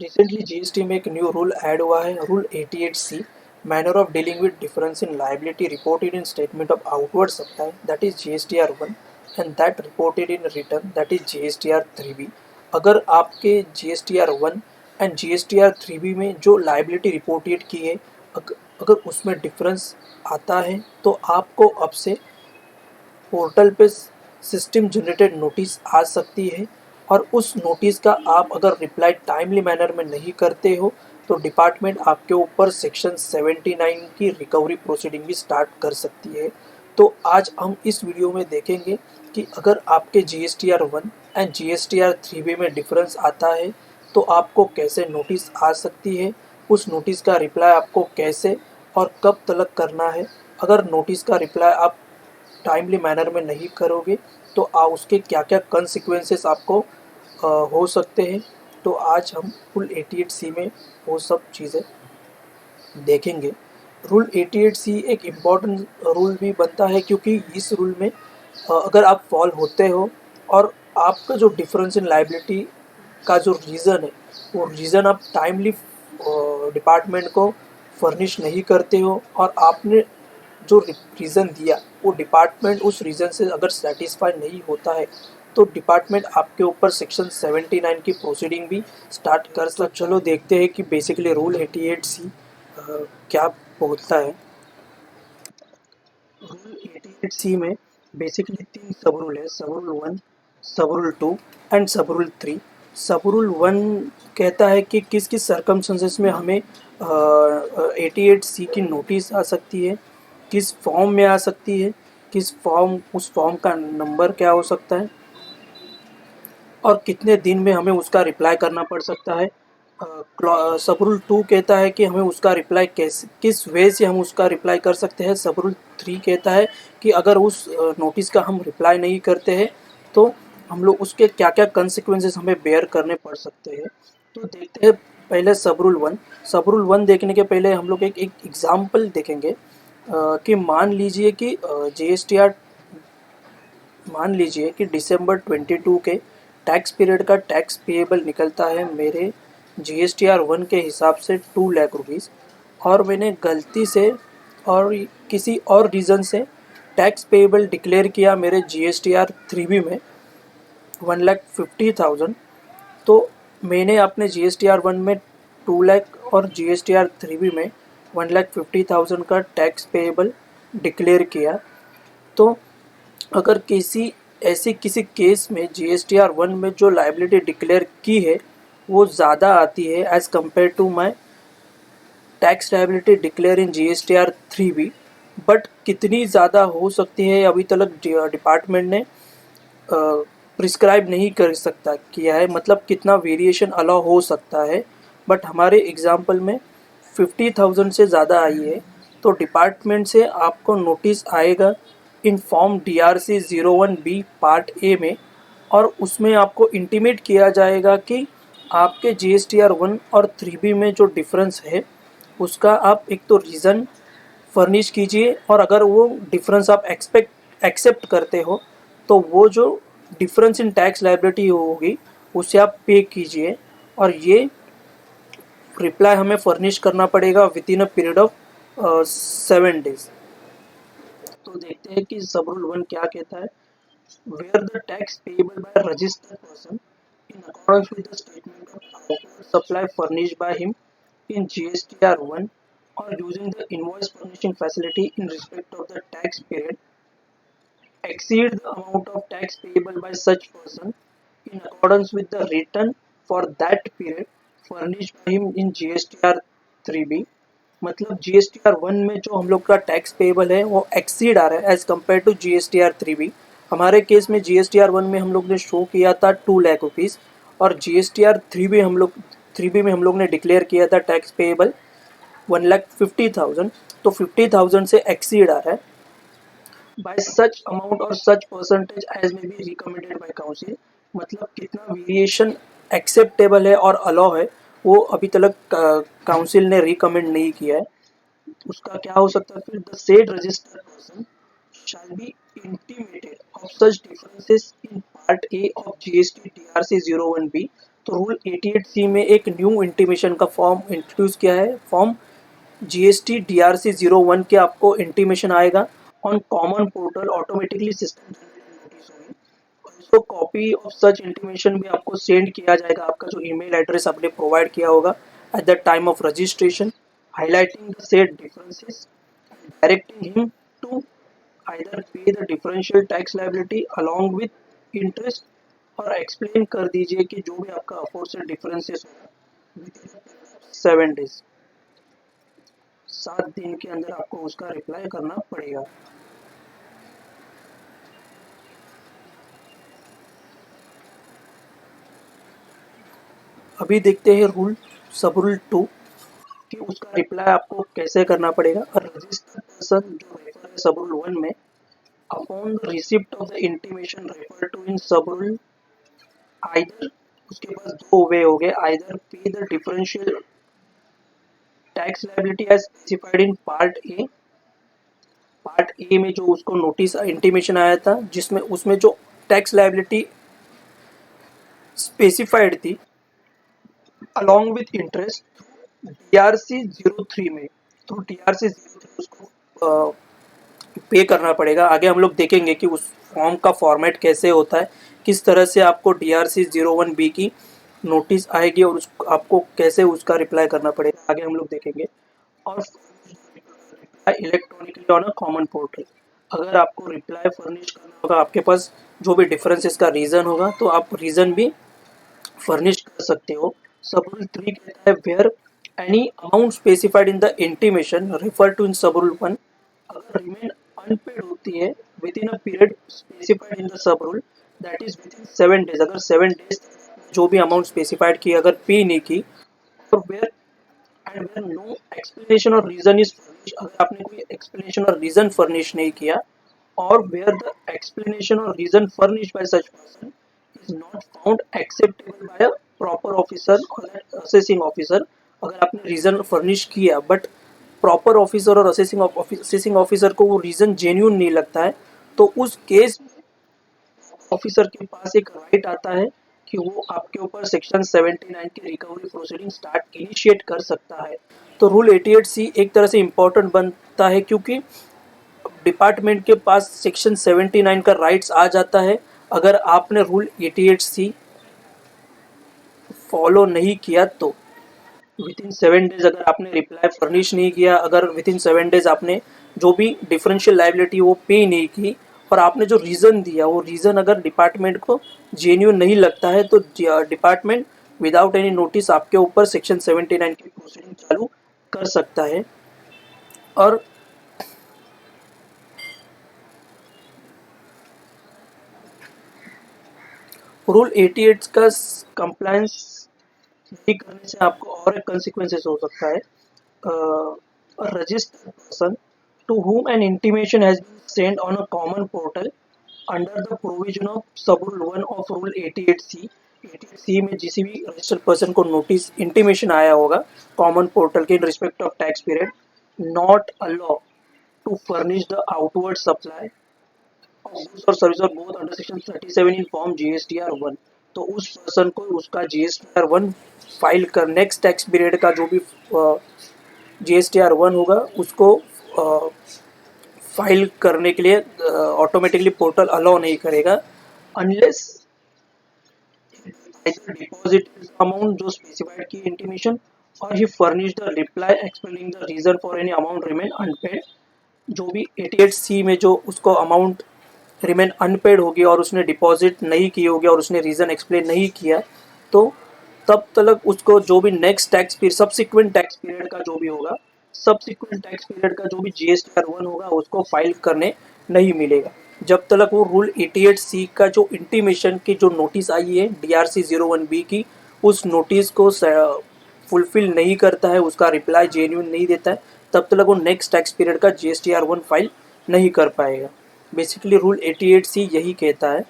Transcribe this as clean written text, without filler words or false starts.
Recently GST में एक new rule add हुआ है, rule 88C, manner of dealing with difference in liability reported in statement of outward supply, that is GSTR 1, and that reported in return, that is GSTR 3B। अगर आपके GSTR 1 and GSTR 3B में जो liability reported की है, अगर उसमें difference आता है तो आपको अब से पोर्टल पे सिस्टम जनरेटेड नोटिस आ सकती है, और उस नोटिस का आप अगर रिप्लाई टाइमली मैनर में नहीं करते हो तो डिपार्टमेंट आपके ऊपर सेक्शन 79 की रिकवरी प्रोसीडिंग भी स्टार्ट कर सकती है। तो आज हम इस वीडियो में देखेंगे कि अगर आपके GSTR 1 एंड GSTR 3B में डिफरेंस आता है तो आपको कैसे नोटिस आ सकती है, उस नोटिस का रिप्लाई आपको कैसे और कब तलक करना है। अगर नोटिस का रिप्लाई आप टाइमली मैनर में नहीं करोगे तो उसके क्या क्या कंसिक्वेंसेस आपको हो सकते हैं। तो आज हम रूल 88C में वो सब चीज़ें देखेंगे। रूल 88C एक इम्पॉर्टेंट रूल भी बनता है क्योंकि इस रूल में अगर आप फॉल होते हो और आपका जो डिफरेंस इन लायबिलिटी का जो रीज़न है वो रीज़न आप टाइमली डिपार्टमेंट को फर्निश नहीं करते हो, और आपने जो रीज़न दिया वो डिपार्टमेंट उस रीज़न से अगर सेटिस्फाई नहीं होता है तो डिपार्टमेंट आपके ऊपर सेक्शन 79 की प्रोसीडिंग भी स्टार्ट कर सकता है। चलो देखते हैं कि बेसिकली रूल 88C क्या बोलता है। रूल 88C में बेसिकली 3 सब रूल है, सब रूल 1, सब रूल 2 एंड सब रूल 3। सब रूल 1 कहता है कि किस किस सर्कमस्टेंसेस में हमें 88C की नोटिस आ सकती है, किस फॉर्म में आ सकती है, किस फॉर्म, उस फॉर्म का नंबर क्या हो सकता है, और कितने दिन में हमें उसका रिप्लाई करना पड़ सकता है। सब रूल 2 कहता है कि हमें उसका रिप्लाई कैसे, किस वे से हम उसका रिप्लाई कर सकते हैं। सब रूल 3 कहता है कि अगर उस नोटिस का हम रिप्लाई नहीं करते हैं तो हम लोग उसके क्या क्या कंसिक्वेंसेस हमें बेयर करने पड़ सकते हैं। तो देखते हैं पहले सब रूल 1। सब रूल 1 देखने के पहले हम लोग एक एग्जाम्पल देखेंगे कि मान लीजिए कि दिसंबर 22 के टैक्स पीरियड का टैक्स पेएबल निकलता है मेरे GSTR 1 के हिसाब से 2 लाख रुपीज़, और मैंने गलती से और किसी और रीज़न से टैक्स पेएबल डिक्लेयर किया मेरे GSTR 3B में 1,50,000। तो मैंने अपने GSTR 1 में 2 लाख और GSTR 3B में 1,50,000 का टैक्स पेएबल डिक्लेयर किया। तो अगर किसी केस में GSTR 1 में जो लायबिलिटी डिक्लेयर की है वो ज़्यादा आती है as compare to my tax liability declare in GSTR 3B, but कितनी ज़्यादा हो सकती है अभी तक डिपार्टमेंट ने प्रिस्क्राइब नहीं कर सकता किया है, मतलब कितना वेरिएशन अलाउ हो सकता है। बट हमारे एग्जाम्पल में 50,000 से ज़्यादा आई है तो डिपार्टमेंट से आपको नोटिस आएगा in form DRC 01B part A में, और उसमें आपको इंटीमेट किया जाएगा कि आपके GSTR 1 और 3B में जो डिफरेंस है उसका आप एक तो रीज़न फर्निश कीजिए, और अगर वो डिफरेंस आप एक्सेप्ट करते हो तो वो जो डिफरेंस इन टैक्स लायबिलिटी होगी उसे आप पे कीजिए, और ये रिप्लाई हमें फर्निश करना पड़ेगा with in a period of 7 days. तो देखते हैं कि सब रूल 1 क्या कहता है। Where the tax payable by registered person in accordance with the statement of outward supply furnished by him in GSTR 1 or using the invoice furnishing facility in respect of the tax period exceed the amount of tax payable by such person in accordance with the return for that period furnished by him in GSTR 3B। मतलब GSTR 1 में जो हम लोग का tax payable है वो exceed आ रहा है as compare to GSTR 3B। हमारे केस में GSTR 1 में हम लोग ने शो किया था 2 लाख रुपीज़, और GSTR 3B में हम लोग ने डिक्लेयर किया था टैक्स पेएबल 1,50,000। तो 50,000 से एक्सीड आ रहा है बाय सच अमाउंट और such percentage as may be recommended by council. मतलब कितना वेरिएशन एक्सेप्टेबल है और अलाउ है वो अभी तक काउंसिल ने रिकमेंड नहीं किया है। उसका क्या हो सकता है फिर, the said registered person shall be intimated of such differences in part A of GST DRC 01B तो रूल 88C में एक न्यू इंटीमेशन का फॉर्म इंट्रोड्यूस किया है। फॉर्म जीएसटी DRC 01 के आपको इंटीमेशन आएगा on common portal automatically system notice होगी। और इसको कॉपी ऑफ सच इंटीमेशन भी आपको सेंड किया जाएगा, आपका जो ईमेल एड्रेस आपने प्रोवाइड किया होगा at the time of registration, highlighting the said differences and directing him to either pay the differential tax liability along with interest, और एक्सप्लेन कर दीजिए कि जो भी आपका अफोर्सेड डिफरेंसेस होगा विद 7 डेज, 7 दिन के अंदर आपको उसका रिप्लाई करना पड़ेगा। अभी देखते हैं रूल सब रूल 2 कि उसका रिप्लाई आपको कैसे करना पड़ेगा। और रजिस्टर्ड पर्सन जो रेफर है सब रूल 1 में, upon the receipt of the intimation referred to in sub rule, either उसके पास दो वे हो गए, either pay the differential tax liability as specified in part A. Part A में जो उसको नोटिस इंटीमेशन आया था जिसमें उसमें जो टैक्स लायबिलिटी स्पेसिफाइड थी अलॉन्ग विथ इंटरेस्ट DRC 03 में, तो DRC 03 उसको पे करना पड़ेगा। आगे हम लोग देखेंगे कि उस फॉर्म का फॉर्मेट कैसे होता है, किस तरह से आपको DRC 01B की नोटिस आएगी और आपको कैसे उसका रिप्लाई करना पड़ेगा, आगे हम लोग देखेंगे। और electronically on a common portal, अगर आपको रिप्लाई फर्निश करना होगा, आपके पास जो भी डिफरेंसेस का रीज़न होगा तो आप रीज़न भी फर्निश कर सकते हो। सब रूल 3 कहता है where any amount specified in the intimation referred to in sub rule 1 अगर रिमेन अनपेड होती है within a period specified in the sub rule, that is within 7 days, अगर 7 डेज जो भी अमाउंट स्पेसिफाइड की अगर पे नहीं की, और where and where no explanation और रीजन इज फर्निश, अगर आपने कोई एक्सप्लेनेशन और रीजन फर्निश नहीं किया, और वेयर द एक्सप्लेनेशन और reason furnish by such person is not found acceptable by a proper officer और असेसिंग ऑफिसर, अगर आपने रीजन फर्निश किया बट प्रॉपर ऑफिसर और असेसिंग ऑफिसर को वो रीजन जेन्यून नहीं लगता है, तो उस केस ऑफिसर के पास एक राइट आता है कि वो आपके ऊपर सेक्शन 79 की रिकवरी प्रोसीडिंग स्टार्ट इनिशिएट कर सकता है। तो रूल 88C एक तरह से इम्पोर्टेंट बनता है क्योंकि डिपार्टमेंट के पास सेक्शन 79 का राइट्स आ जाता है अगर आपने रूल 88C फॉलो नहीं किया तो। विद इन 7 डेज अगर आपने रिप्लाई फर्निश नहीं किया, अगर विद इन 7 डेज आपने जो भी डिफरेंशियल लायबिलिटी वो पे नहीं की, और आपने जो रीज़न दिया वो रीज़न अगर डिपार्टमेंट को जेन्यून नहीं लगता है, तो डिपार्टमेंट विदाउट एनी नोटिस आपके ऊपर सेक्शन 79 की प्रोसीडिंग चालू कर सकता है। और रूल 88 का कंप्लायंस नहीं करने से आपको और एक कंसिक्वेंसेस हो सकता है। A registered person to whom an intimation has been sent on a common portal under the provision of sub rule 1 of rule 88C, 88C में किसी भी रजिस्टर्ड पर्सन को नोटिस इंटीमेशन आया होगा कॉमन पोर्टल के in respect of tax period, not allow to furnish the outward supply of goods or service or both under section 37 in form GSTR 1, तो उस person को उसका GSTR 1 फाइल कर next tax period का जो भी GSTR 1 होगा उसको फाइल करने के लिए ऑटोमेटिकली पोर्टल अलाउ नहीं करेगा अनलेस डिपॉजिट अमाउंट जो स्पेसिफाइड की इंटीमेशन, और ही furnish the reply explaining the reason for any amount remain unpaid. जो भी 88C में जो उसको अमाउंट रिमेन अनपेड होगी और उसने डिपॉजिट नहीं की होगी और उसने रीज़न एक्सप्लेन नहीं किया, तो तब तक उसको जो भी next tax period subsequent tax period का जो भी होगा, सब्सिक्वेंट टैक्स पीरियड का जो भी GSTR 1 होगा उसको फाइल करने नहीं मिलेगा जब तक वो रूल 88C का जो इंटीमेशन की जो नोटिस आई है DRC 01B की, उस नोटिस को फुलफिल नहीं करता है, उसका रिप्लाई जेन्यून नहीं देता है, तब तक वो नेक्स्ट टैक्स पीरियड का GSTR 1 फाइल नहीं कर पाएगा। बेसिकली रूल 88C यही कहता है।